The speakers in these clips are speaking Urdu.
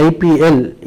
IPL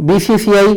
BCCI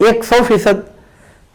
100%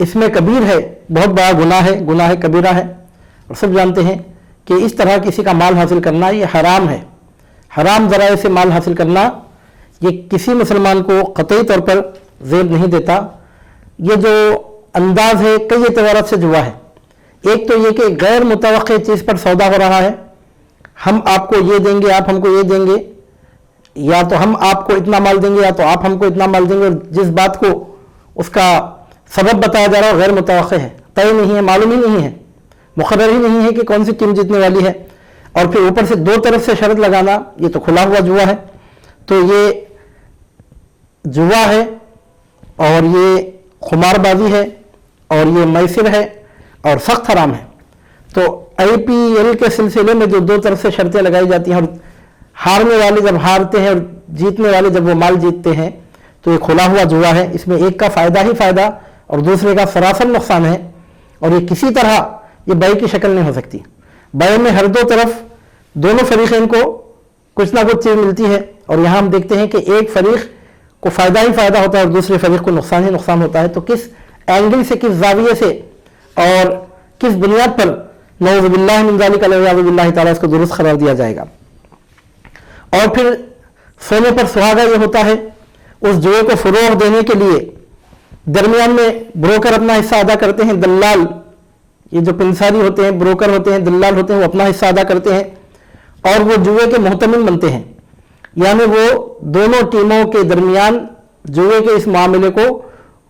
اس میں کبیر ہے، بہت بڑا گناہ کبیرہ ہے، اور سب جانتے ہیں کہ اس طرح کسی کا مال حاصل کرنا یہ حرام ہے۔ حرام ذرائع سے مال حاصل کرنا یہ کسی مسلمان کو قطعی طور پر زیب نہیں دیتا۔ یہ جو انداز ہے کئی اعتبارات سے جوا ہے۔ ایک تو یہ کہ غیر متوقع چیز پر سودا ہو رہا ہے، ہم آپ کو یہ دیں گے، آپ ہم کو یہ دیں گے، یا تو ہم آپ کو اتنا مال دیں گے یا تو آپ ہم کو اتنا مال دیں گے، اور جس بات کو اس کا سبب بتایا جا رہا ہے غیر متوقع ہے، طے نہیں ہے، معلوم ہی نہیں ہے، مقرر ہی نہیں ہے کہ کون سی ٹیم جیتنے والی ہے، اور پھر اوپر سے دو طرف سے شرط لگانا، یہ تو کھلا ہوا جوا ہے۔ تو یہ جوا ہے، اور یہ خمار بازی ہے، اور یہ میسر ہے، اور سخت حرام ہے۔ تو آئی پی ایل کے سلسلے میں جو دو طرف سے شرطیں لگائی جاتی ہیں، اور ہارنے والے جب ہارتے ہیں اور جیتنے والے جب وہ مال جیتتے ہیں، تو یہ کھلا ہوا جوا ہے۔ اس میں ایک کا فائدہ ہی فائدہ اور دوسرے کا سراسر نقصان ہے، اور یہ کسی طرح یہ بے کی شکل نہیں ہو سکتی۔ بے میں ہر دو طرف دونوں فریقین کو کچھ نہ کچھ چیز ملتی ہے، اور یہاں ہم دیکھتے ہیں کہ ایک فریق کو فائدہ ہی فائدہ ہوتا ہے اور دوسرے فریق کو نقصان ہی نقصان ہوتا ہے۔ تو کس اینگل سے، کس زاویے سے اور کس بنیاد پر نعوذ باللہ من ذالک والعیاذ باللہ تعالیٰ اس کو درست قرار دیا جائے گا۔ اور پھر سونے پر سہاگا یہ ہوتا ہے، اس جوئے کو فروغ دینے کے لیے درمیان میں بروکر اپنا حصہ ادا کرتے ہیں، دلال، یہ جو پنساری ہوتے ہیں، بروکر ہوتے ہیں، دلال ہوتے ہیں، وہ اپنا حصہ ادا کرتے ہیں، اور وہ جوئے کے محتمل بنتے ہیں، یعنی وہ دونوں ٹیموں کے درمیان جوئے کے اس معاملے کو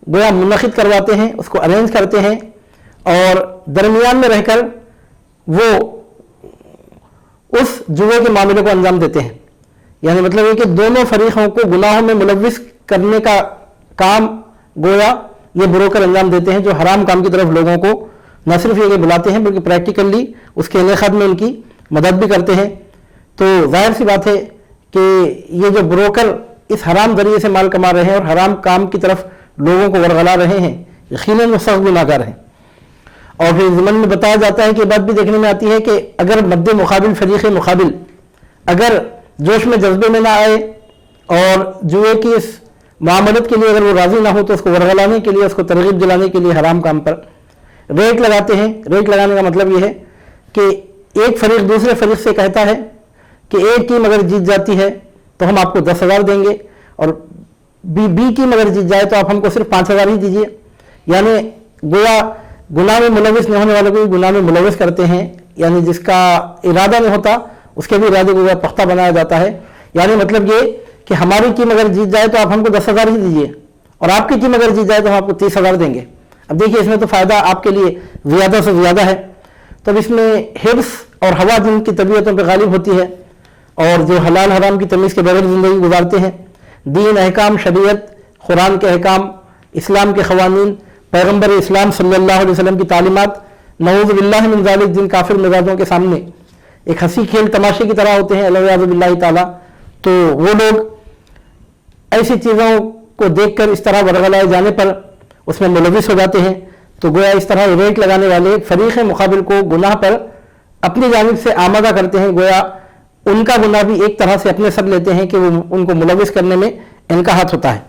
گویا منعقد کرواتے ہیں، اس کو ارینج کرتے ہیں، اور درمیان میں رہ کر وہ اس جوئے کے معاملے کو انجام دیتے ہیں۔ یعنی مطلب یہ کہ دونوں فریقوں کو گناہوں میں ملوث کرنے کا کام گویا یہ بروکر انجام دیتے ہیں، جو حرام کام کی طرف لوگوں کو نہ صرف یہ بلاتے ہیں بلکہ پریکٹیکلی اس کے انعقاد میں ان کی مدد بھی کرتے ہیں۔ تو ظاہر سی بات ہے کہ یہ جو بروکر اس حرام ذریعے سے مال کما رہے ہیں اور حرام کام کی طرف لوگوں کو ورغلا رہے ہیں، یقیناً وہ سخت گناہگار ہیں۔ اور پھر ضمن میں بتایا جاتا ہے کہ یہ بات بھی دیکھنے میں آتی ہے کہ اگر مد مقابل فریق مقابل اگر جوش میں جذبے میں نہ آئے اور جوئے کی اس معاملت کے لیے اگر وہ راضی نہ ہو، تو اس کو ورغلانے کے لیے، اس کو ترغیب دلانے کے لیے حرام کام پر ریٹ لگاتے ہیں۔ ریٹ لگانے کا مطلب یہ ہے کہ ایک فریق دوسرے فریق سے کہتا ہے کہ ایک ٹیم اگر جیت جاتی ہے تو ہم آپ کو 10,000 دیں گے، اور بی ٹیم اگر جیت جائے تو آپ ہم کو صرف 5,000 ہی دیجیے۔ یعنی گویا گناہ میں ملوث نہیں ہونے والے کو گناہ میں ملوث کرتے ہیں، یعنی جس کا ارادہ نہیں ہوتا اس کے بھی ارادے کو پختہ بنایا جاتا ہے۔ یعنی مطلب یہ کہ ہماری ٹیم اگر جیت جائے تو آپ ہم کو 10,000 ہی دیجیے، اور آپ کی ٹیم اگر جیت جائے تو ہم آپ کو 30,000 دیں گے۔ اب دیکھیے اس میں تو فائدہ آپ کے لیے زیادہ سے زیادہ ہے۔ تب اس میں حرص اور ہوا جن کی طبیعتوں پہ غالب ہوتی ہے، اور جو حلال حرام کی تمیز کے بغیر زندگی گزارتے ہیں، دین، احکام، شریعت، قرآن کے احکام، اسلام کے قوانین، پیغمبر اسلام صلی اللہ علیہ وسلم کی تعلیمات، نعوذ باللہ من ذالک جن کافر مزاجوں کے سامنے ایک ہنسی کھیل تماشے کی طرح ہوتے ہیں والعیاذ باللہ تعالیٰ، تو وہ لوگ ایسی چیزوں کو دیکھ کر اس طرح ورغلائے جانے پر اس میں ملوث ہو جاتے ہیں۔ تو گویا اس طرح ریٹ لگانے والے فریق مقابل کو گناہ پر اپنی جانب سے آمادہ کرتے ہیں، گویا ان کا گناہ بھی ایک طرح سے اپنے سر لیتے ہیں کہ وہ ان کو ملوث کرنے میں ان کا ہاتھ ہوتا ہے۔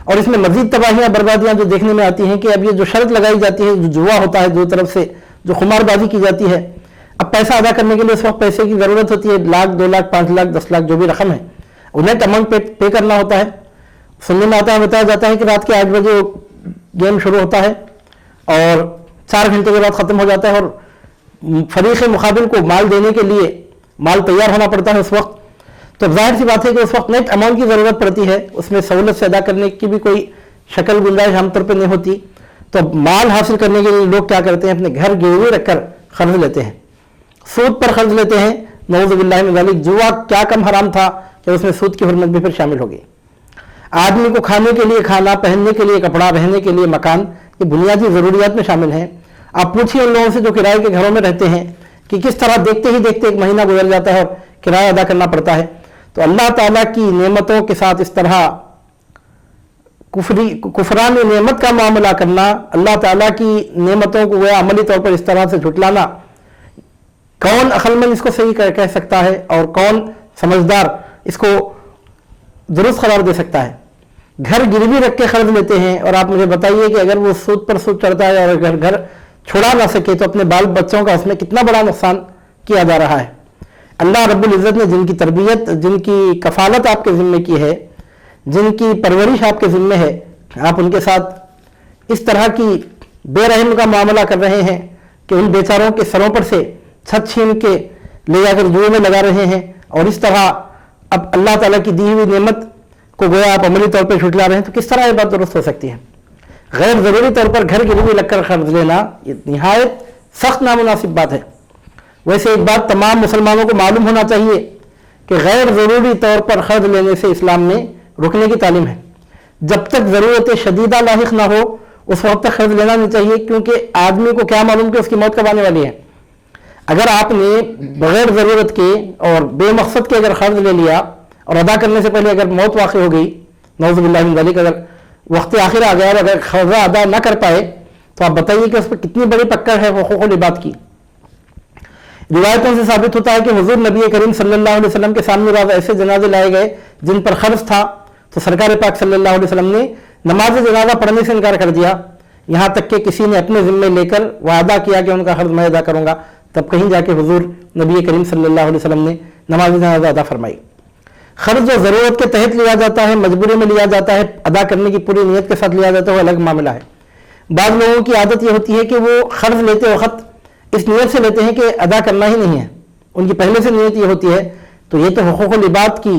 اور اس میں مزید تباہیاں بربادیاں جو دیکھنے میں آتی ہیں کہ اب یہ جو شرط لگائی جاتی ہے، جو جوا ہوتا ہے، دو طرف سے جو خمار بازی کی جاتی ہے، اب پیسہ ادا کرنے کے لیے اس وقت پیسے کی ضرورت ہوتی ہے، 1 لاکھ 2 لاکھ 5 لاکھ 10 لاکھ جو بھی رقم ہے، انہیں اماؤنٹ پے کرنا ہوتا ہے۔ سننے میں آتا ہے، بتایا جاتا ہے کہ رات کے 8 بجے گیم شروع ہوتا ہے اور 4 گھنٹے کے بعد ختم ہو جاتا ہے، اور فریق مقابل کو مال دینے کے لیے مال تیار ہونا پڑتا ہے اس وقت۔ تو ظاہر سی بات ہے کہ اس وقت نیٹ اماؤنٹ کی ضرورت پڑتی ہے، اس میں سہولت سے ادا کرنے کی بھی کوئی شکل گنجائش عام طور پہ نہیں ہوتی۔ تو مال حاصل کرنے کے لیے لوگ کیا کرتے ہیں، اپنے گھر گروی رکھ کر قرض لیتے ہیں، سود پر قرض لیتے ہیں۔ نعوذ باللہ من ذالک، جوا کیا کم حرام تھا کہ اس میں سود کی حرمت بھی پھر شامل ہو گئی۔ آدمی کو کھانے کے لیے کھانا، پہننے کے لیے کپڑا، رہنے کے لیے مکان، یہ بنیادی ضروریات میں شامل ہیں۔ آپ پوچھیے ان لوگوں سے جو کرائے کے گھروں میں رہتے ہیں کہ کس طرح دیکھتے ہی دیکھتے 1 مہینہ گزر جاتا ہے اور کرایہ ادا کرنا پڑتا ہے۔ تو اللہ تعالیٰ کی نعمتوں کے ساتھ اس طرح کفران نعمت کا معاملہ کرنا، اللہ تعالیٰ کی نعمتوں کو وہ عملی طور پر اس طرح سے جھٹلانا، کون عقل مند اس کو صحیح کہہ سکتا ہے اور کون سمجھدار اس کو درست قرار دے سکتا ہے؟ گھر گروی رکھ کے قرض لیتے ہیں، اور آپ مجھے بتائیے کہ اگر وہ سود پر سود چڑھتا ہے اور اگر گھر چھڑا نہ سکے تو اپنے بال بچوں کا اس میں کتنا بڑا نقصان کیا جا رہا ہے۔ اللہ رب العزت نے جن کی تربیت، جن کی کفالت آپ کے ذمے کی ہے، جن کی پرورش آپ کے ذمے ہے، آپ ان کے ساتھ اس طرح کی بے رحم کا معاملہ کر رہے ہیں کہ ان بیچاروں کے سروں پر سے چھت چھین کے لے جا کر جوئے میں لگا رہے ہیں، اور اس طرح اب اللہ تعالیٰ کی دی ہوئی نعمت کو گویا آپ عملی طور پہ چھٹلا رہے ہیں، تو کس طرح یہ بات درست ہو سکتی ہے؟ غیر ضروری طور پر گھر گروی لگ کر قرض لینا یہ نہایت سخت نامناسب بات ہے۔ ویسے ایک بات تمام مسلمانوں کو معلوم ہونا چاہیے کہ غیر ضروری طور پر قرض لینے سے اسلام میں رکنے کی تعلیم ہے۔ جب تک ضرورت شدیدہ لاحق نہ ہو اس وقت تک قرض لینا نہیں چاہیے، کیونکہ آدمی کو کیا معلوم کہ اس کی موت کب آنے والی ہے۔ اگر آپ نے بغیر ضرورت کے اور بے مقصد کے اگر قرض لے لیا اور ادا کرنے سے پہلے اگر موت واقع ہو گئی، نعوذ باللہ من ذالک، اگر وقت آخر آ گیا اور اگر قرضہ ادا نہ کر پائے تو آپ بتائیے کہ اس پر کتنی بڑی پکڑ ہے حقوق العباد کی۔ روایتوں سے ثابت ہوتا ہے کہ حضور نبی کریم صلی اللہ علیہ وسلم کے سامنے بعض ایسے جنازے لائے گئے جن پر قرض تھا، تو سرکار پاک صلی اللہ علیہ وسلم نے نماز جنازہ پڑھنے سے انکار کر دیا، یہاں تک کہ کسی نے اپنے ذمے لے کر وعدہ کیا کہ ان کا قرض میں ادا کروں گا، تب کہیں جا کے حضور نبی کریم صلی اللہ علیہ وسلم نے نماز جنازہ ادا فرمائی۔ قرض جو ضرورت کے تحت لیا جاتا ہے، مجبوری میں لیا جاتا ہے، ادا کرنے کی پوری نیت کے ساتھ لیا جاتا ہے، وہ الگ معاملہ ہے۔ بعض لوگوں کی عادت یہ ہوتی ہے کہ وہ قرض لیتے وقت اس نیت سے لیتے ہیں کہ ادا کرنا ہی نہیں ہے، ان کی پہلے سے نیت یہ ہوتی ہے، تو یہ تو حقوق العباد کی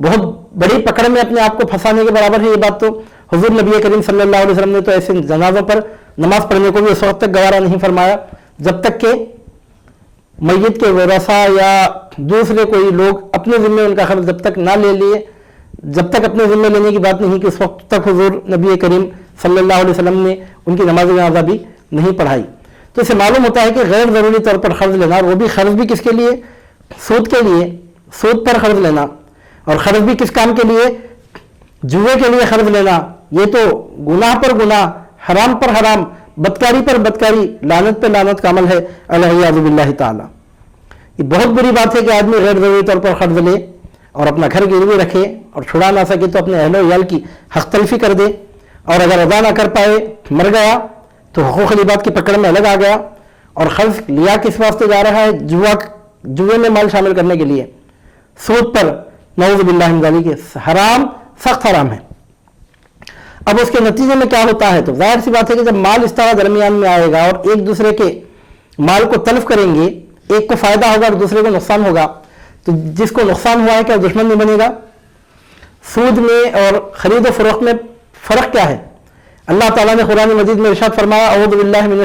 بہت بڑی پکڑ میں اپنے آپ کو پھنسانے کے برابر ہے۔ یہ بات تو حضور نبی کریم صلی اللہ علیہ وسلم نے تو ایسے جنازوں پر نماز پڑھنے کو بھی اس وقت تک گوارا نہیں فرمایا جب تک کہ میت کے ورثاء یا دوسرے کوئی لوگ اپنے ذمے ان کا قرض جب تک نہ لے لیے، جب تک اپنے ذمے لینے کی بات نہیں کہ اس وقت تک حضور نبی کریم صلی اللہ علیہ وسلم نے ان کی نماز جنازہ بھی نہیں پڑھائی۔ تو اسے معلوم ہوتا ہے کہ غیر ضروری طور پر قرض لینا، اور وہ بھی قرض بھی کس کے لیے؟ سود کے لیے، سود پر قرض لینا، اور قرض بھی کس کام کے لیے؟ جوئے کے لیے قرض لینا، یہ تو گناہ پر گناہ، حرام پر حرام، بدکاری پر بدکاری، لعنت پر لعنت کا عمل ہے، العیاذ باللہ تعالی۔ یہ بہت بری بات ہے کہ آدمی غیر ضروری طور پر قرض لے اور اپنا گھر گروی رکھے اور چھڑا نہ سکے تو اپنے اہل و عیال کی حق تلفی کر دے، اور اگر ادا نہ کر پائے مر گیا تو حقوق العباد کی پکڑ میں الگ آ گیا۔ اور قرض لیا کس واسطے جا رہا ہے؟ جوئے میں مال شامل کرنے کے لیے، سود پر، نعوذ باللہ من ذالک، حرام، سخت حرام ہے۔ اب اس کے نتیجے میں کیا ہوتا ہے؟ تو ظاہر سی بات ہے کہ جب مال اس طرح درمیان میں آئے گا اور ایک دوسرے کے مال کو تلف کریں گے، ایک کو فائدہ ہوگا اور دوسرے کو نقصان ہوگا، تو جس کو نقصان ہوا ہے کیا دشمن نہیں بنے گا؟ سود میں اور خرید و فروخت میں فرق کیا ہے؟ اللہ تعالیٰ نے قرآن مجید میں ارشاد فرمایا، اعوذ باللہ من